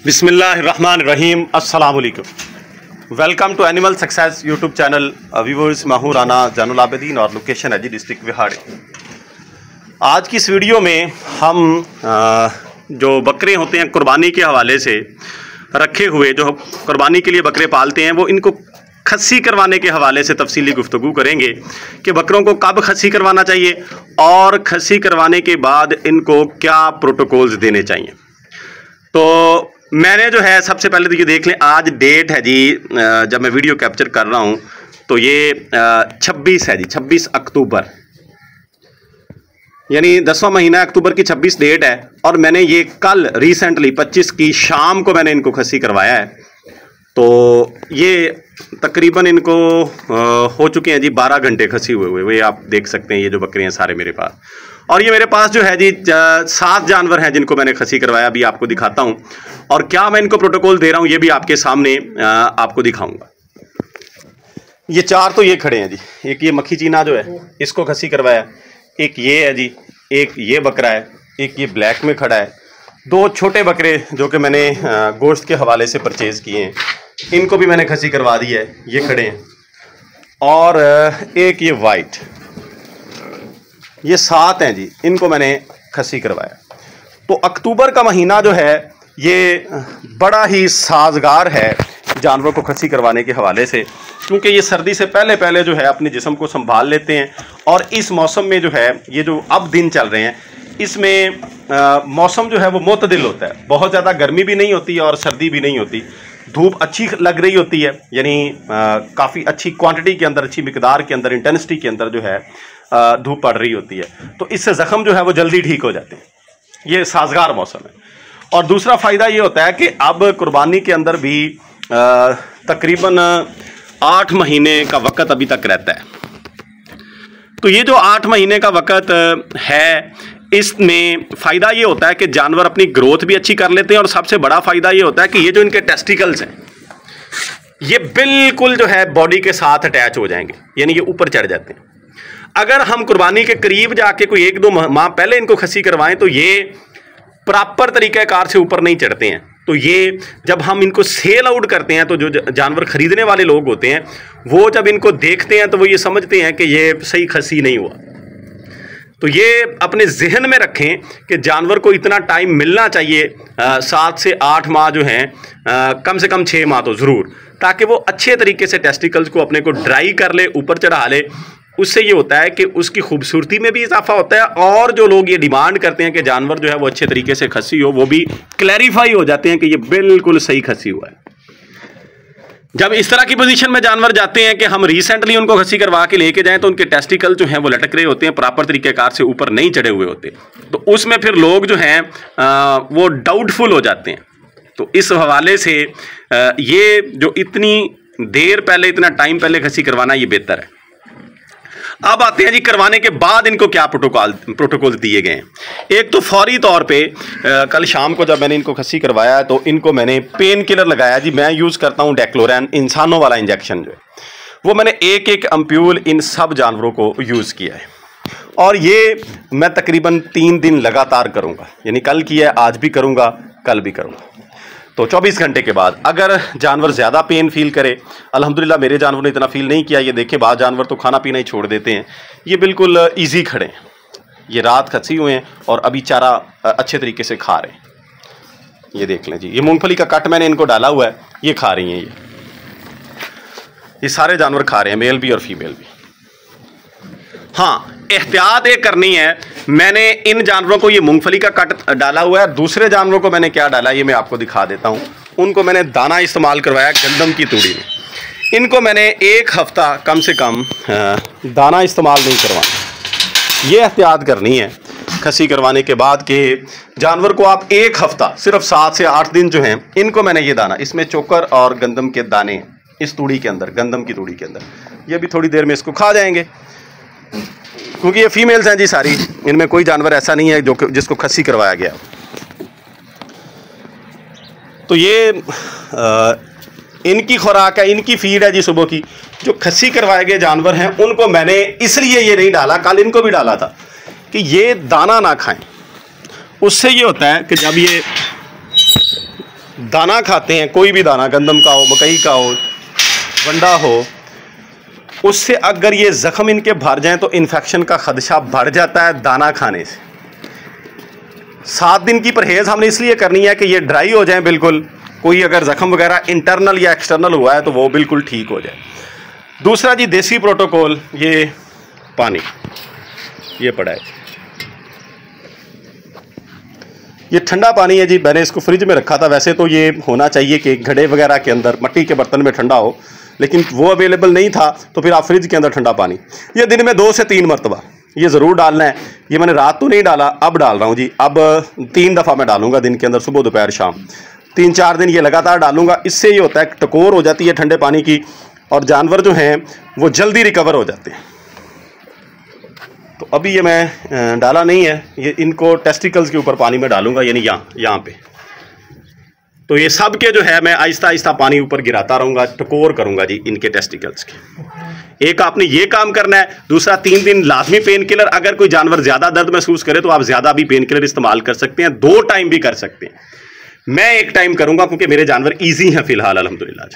बिस्मिल्लाहिर्रहमानिर्रहीम। अस्सलाम वालेकुम। Welcome to animal success YouTube channel. Viewers, मैं हूं राना जैनुल आबिदीन और लोकेशन है जी डिस्ट्रिक्ट विहाड़ी। आज की इस वीडियो में हम जो बकरे होते हैं कुर्बानी के हवाले से रखे हुए, जो कुर्बानी के लिए बकरे पालते हैं, वो इनको खस्सी करवाने के हवाले से तफसीली गुफ्तगू करेंगे कि बकरों को कब खस्सी करवाना चाहिए और खस्सी करवाने के बाद इनको क्या प्रोटोकॉल्स देने चाहिए। तो मैंने जो है सबसे पहले तो ये देख लें, आज डेट है जी, जब मैं वीडियो कैप्चर कर रहा हूँ तो ये 26 है जी, 26 अक्टूबर, यानी 10वां महीना अक्टूबर की 26 डेट है। और मैंने ये कल रिसेंटली 25 की शाम को मैंने इनको खस्सी करवाया है। तो ये तकरीबन इनको हो चुके हैं जी 12 घंटे खस्सी हुए हुए। आप देख सकते हैं ये जो बकरे हैं सारे मेरे पास। और ये मेरे पास जो है जी 7 जानवर हैं जिनको मैंने खस्सी करवाया, अभी आपको दिखाता हूं। और क्या मैं इनको प्रोटोकॉल दे रहा हूं ये भी आपके सामने आपको दिखाऊंगा। ये 4 तो ये खड़े हैं जी। एक ये मक्खी चीना जो है इसको खस्सी करवाया, एक ये है जी, एक ये बकरा है, एक ये ब्लैक में खड़ा है। 2 छोटे बकरे जो कि मैंने गोश्त के हवाले से परचेज़ किए हैं, इनको भी मैंने खस्सी करवा दी है, ये खड़े हैं। और एक ये वाइट, ये 7 हैं जी, इनको मैंने खस्सी करवाया। तो अक्टूबर का महीना जो है ये बड़ा ही साजगार है जानवरों को खस्सी करवाने के हवाले से, क्योंकि ये सर्दी से पहले पहले जो है अपने जिस्म को संभाल लेते हैं। और इस मौसम में जो है ये जो अब दिन चल रहे हैं इसमें मौसम जो है वो मोतदिल होता है, बहुत ज़्यादा गर्मी भी नहीं होती और सर्दी भी नहीं होती। धूप अच्छी लग रही होती है, यानी काफ़ी अच्छी क्वांटिटी के अंदर, अच्छी मिकदार के अंदर, इंटेंसिटी के अंदर जो है धूप पड़ रही होती है। तो इससे ज़ख्म जो है वो जल्दी ठीक हो जाते हैं। ये साजगार मौसम है। और दूसरा फ़ायदा ये होता है कि अब कुर्बानी के अंदर भी तकरीबन 8 महीने का वक़्त अभी तक रहता है। तो ये जो 8 महीने का वक़्त है, इसमें फ़ायदा ये होता है कि जानवर अपनी ग्रोथ भी अच्छी कर लेते हैं। और सबसे बड़ा फ़ायदा ये होता है कि ये जो इनके टेस्टिकल्स हैं ये बिल्कुल जो है बॉडी के साथ अटैच हो जाएंगे, यानी ये ऊपर चढ़ जाते हैं। अगर हम कुर्बानी के करीब जाके कोई 1-2 माह पहले इनको खस्सी करवाएं तो ये प्रॉपर तरीक़ाकार से ऊपर नहीं चढ़ते हैं। तो ये जब हम इनको सेल आउट करते हैं तो जो जानवर ख़रीदने वाले लोग होते हैं वो जब इनको देखते हैं तो वो ये समझते हैं कि ये सही खस्सी नहीं हुआ। तो ये अपने जहन में रखें कि जानवर को इतना टाइम मिलना चाहिए, 7 से 8 माह जो हैं, कम से कम 6 माह तो ज़रूर, ताकि वो अच्छे तरीके से टेस्टिकल्स को अपने को ड्राई कर ले, ऊपर चढ़ा ले। उससे ये होता है कि उसकी खूबसूरती में भी इजाफा होता है और जो लोग ये डिमांड करते हैं कि जानवर जो है वो अच्छे तरीके से खस्सी हो, वो भी क्लैरिफाई हो जाते हैं कि ये बिल्कुल सही खस्सी हुआ है। जब इस तरह की पोजीशन में जानवर जाते हैं कि हम रिसेंटली उनको खस्सी करवा के लेके जाएं तो उनके टेस्टिकल जो हैं वो लटक रहे होते हैं, प्रॉपर तरीक़ेकार से ऊपर नहीं चढ़े हुए होते। तो उसमें फिर लोग जो हैं वो डाउटफुल हो जाते हैं। तो इस हवाले से ये जो इतनी देर पहले, इतना टाइम पहले खस्सी करवाना ये बेहतर है। अब आते हैं जी करवाने के बाद इनको क्या प्रोटोकॉल दिए गए हैं। एक तो फौरी तौर पे कल शाम को जब मैंने इनको खस्सी करवाया तो इनको मैंने पेन किलर लगाया जी। मैं यूज़ करता हूँ डेक्लोरैन, इंसानों वाला इंजेक्शन जो है वो मैंने एक अम्प्यूल इन सब जानवरों को यूज़ किया है। और ये मैं तकरीबन 3 दिन लगातार करूँगा, यानी कल किया है, आज भी करूँगा, कल भी करूँगा। तो 24 घंटे के बाद अगर जानवर ज़्यादा पेन फील करे, अल्हम्दुलिल्लाह मेरे जानवर ने इतना फील नहीं किया। ये देखें, बाद जानवर तो खाना पीना ही छोड़ देते हैं, ये बिल्कुल इजी खड़े हैं। ये रात खस्सी हुए हैं और अभी चारा अच्छे तरीके से खा रहे हैं। ये देख लें जी, ये मूंगफली का कट मैंने इनको डाला हुआ है, ये खा रही हैं। ये सारे जानवर खा रहे हैं, मेल भी और फीमेल भी। हाँ, एहतियात ये करनी है, मैंने इन जानवरों को ये मूंगफली का कट डाला हुआ है। दूसरे जानवरों को मैंने क्या डाला ये मैं आपको दिखा देता हूँ। उनको मैंने दाना इस्तेमाल करवाया गंदम की तूड़ी में। इनको मैंने 1 हफ्ता कम से कम दाना इस्तेमाल नहीं करवाना। ये एहतियात करनी है खस्सी करवाने के बाद कि जानवर को आप 1 हफ्ता, सिर्फ 7 से 8 दिन जो हैं, इनको मैंने ये दाना, इसमें चोकर और गंदम के दाने इस तूड़ी के अंदर, गंदम की तूड़ी के अंदर, ये भी थोड़ी देर में इसको खा जाएंगे, क्योंकि ये फीमेल्स हैं जी सारी, इनमें कोई जानवर ऐसा नहीं है जिसको खस्सी करवाया गया। तो ये इनकी खुराक है, इनकी फीड है जी सुबह की। जो खस्सी करवाए गए जानवर हैं उनको मैंने इसलिए ये नहीं डाला, कल इनको भी डाला था कि ये दाना ना खाएं। उससे ये होता है कि जब ये दाना खाते हैं, कोई भी दाना, गंदम का हो, मकई का हो, वंडा हो, उससे अगर ये ज़ख़म इनके भर जाएं तो इन्फेक्शन का खदशा बढ़ जाता है दाना खाने से। 7 दिन की परहेज़ हमने इसलिए करनी है कि ये ड्राई हो जाए बिल्कुल, कोई अगर ज़ख़म वगैरह इंटरनल या एक्सटर्नल हुआ है तो वो बिल्कुल ठीक हो जाए। दूसरा जी देसी प्रोटोकॉल, ये पानी ये पड़ा है, ये ठंडा पानी है जी। मैंने इसको फ्रिज में रखा था, वैसे तो ये होना चाहिए कि घड़े वगैरह के अंदर मट्टी के बर्तन में ठंडा हो, लेकिन वो अवेलेबल नहीं था तो फिर आप फ्रिज के अंदर ठंडा पानी, ये दिन में 2 से 3 मरतबा ये ज़रूर डालना है। ये मैंने रात तो नहीं डाला, अब डाल रहा हूँ जी। अब 3 दफ़ा मैं डालूंगा दिन के अंदर, सुबह दोपहर शाम, 3-4 दिन ये लगातार डालूंगा। इससे ये होता है टकोर हो जाती है ठंडे पानी की और जानवर जो हैं वो जल्दी रिकवर हो जाते हैं। तो अभी ये मैं डाला नहीं है, ये इनको टेस्टिकल्स के ऊपर पानी में डालूंगा, यानी यहाँ पे। तो ये सब के जो है मैं आहिस्ता आहिस्ता पानी ऊपर गिराता रहूँगा, टकोर करूँगा जी इनके टेस्टिकल्स के। एक आपने ये काम करना है। दूसरा 3 दिन लाजमी पेन किलर, अगर कोई जानवर ज़्यादा दर्द महसूस करे तो आप ज़्यादा भी पेन किलर इस्तेमाल कर सकते हैं, 2 टाइम भी कर सकते हैं। मैं 1 टाइम करूँगा क्योंकि मेरे जानवर ईजी हैं फ़िलहाल अल्हम्दुलिल्लाह।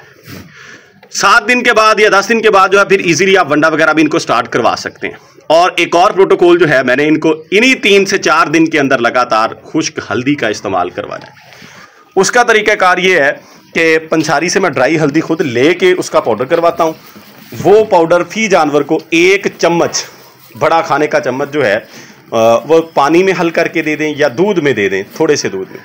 7 दिन के बाद या 10 दिन के बाद जो है फिर इजीली आप वंडा वगैरह भी इनको स्टार्ट करवा सकते हैं। और एक और प्रोटोकॉल जो है, मैंने इनको इन्हीं 3 से 4 दिन के अंदर लगातार खुश्क हल्दी का इस्तेमाल करवाना है। उसका तरीक़ाकार ये है कि पंसारी से मैं ड्राई हल्दी खुद लेके उसका पाउडर करवाता हूँ। वो पाउडर फी जानवर को 1 चम्मच, बड़ा खाने का चम्मच जो है वो पानी में हल करके दे दें या दूध में दे दें, थोड़े से दूध में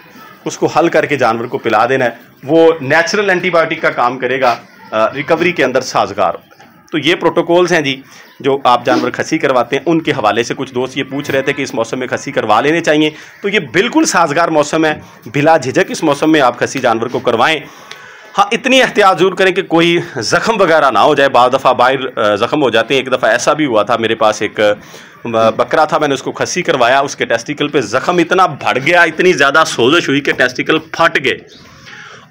उसको हल करके जानवर को पिला देना है। वो नेचुरल एंटीबायोटिक का काम करेगा, रिकवरी के अंदर साजगार होता है। तो ये प्रोटोकॉल्स हैं जी जो आप जानवर खसी करवाते हैं। उनके हवाले से कुछ दोस्त ये पूछ रहे थे कि इस मौसम में खसी करवा लेने चाहिए, तो ये बिल्कुल साजगार मौसम है, बिला झिझक इस मौसम में आप खसी जानवर को करवाएं। हाँ, इतनी एहतियात ज़रूर करें कि कोई ज़ख़म वगैरह ना हो जाए। बाद दफ़ा बाहर ज़ख़म हो जाते हैं। एक दफ़ा ऐसा भी हुआ था, मेरे पास एक बकरा था, मैंने उसको खसी करवाया, उसके टेस्टिकल पे ज़ख़म इतना बढ़ गया, इतनी ज़्यादा सोजश हुई कि टेस्टिकल फट गए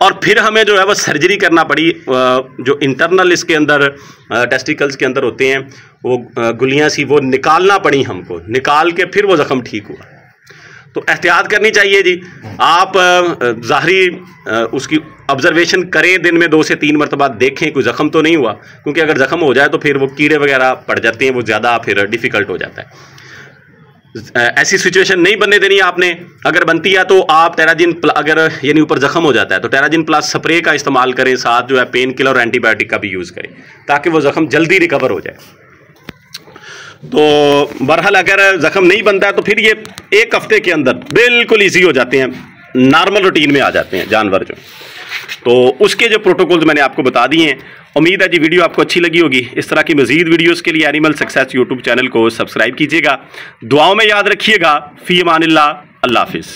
और फिर हमें जो है वो सर्जरी करना पड़ी। जो इंटरनल इसके अंदर टेस्टिकल्स के अंदर होते हैं वो गुलियाँ सी, वो निकालना पड़ी हमको, निकाल के फिर वो ज़ख़म ठीक हुआ। तो एहतियात करनी चाहिए जी। आप ज़ाहरी उसकी ऑब्जर्वेशन करें, दिन में 2 से 3 मरतबा देखें कोई ज़ख़म तो नहीं हुआ, क्योंकि अगर ज़ख़म हो जाए तो फिर वो कीड़े वगैरह पड़ जाते हैं, वो ज़्यादा फिर डिफ़िकल्ट हो जाता है। ऐसी सिचुएशन नहीं बनने देनी आपने। अगर बनती है तो आप टेराजिन, अगर यानी ऊपर ज़ख़म हो जाता है तो टेराजिन प्लस स्प्रे का इस्तेमाल करें, साथ जो है पेन किलर और एंटीबायोटिक का भी यूज़ करें ताकि वो ज़ख़म जल्दी रिकवर हो जाए। तो बहरहाल अगर ज़ख़म नहीं बनता है तो फिर ये 1 हफ्ते के अंदर बिल्कुल ईजी हो जाते हैं, नॉर्मल रूटीन में आ जाते हैं जानवर जो। तो उसके जो प्रोटोकॉल्स मैंने आपको बता दिए हैं। उम्मीद है जी वीडियो आपको अच्छी लगी होगी। इस तरह की मज़ीद वीडियोस के लिए एनिमल सक्सेस यूट्यूब चैनल को सब्सक्राइब कीजिएगा। दुआओं में याद रखिएगा। फ़ी अमानिल्लाह, अल्लाह हाफ़िज़।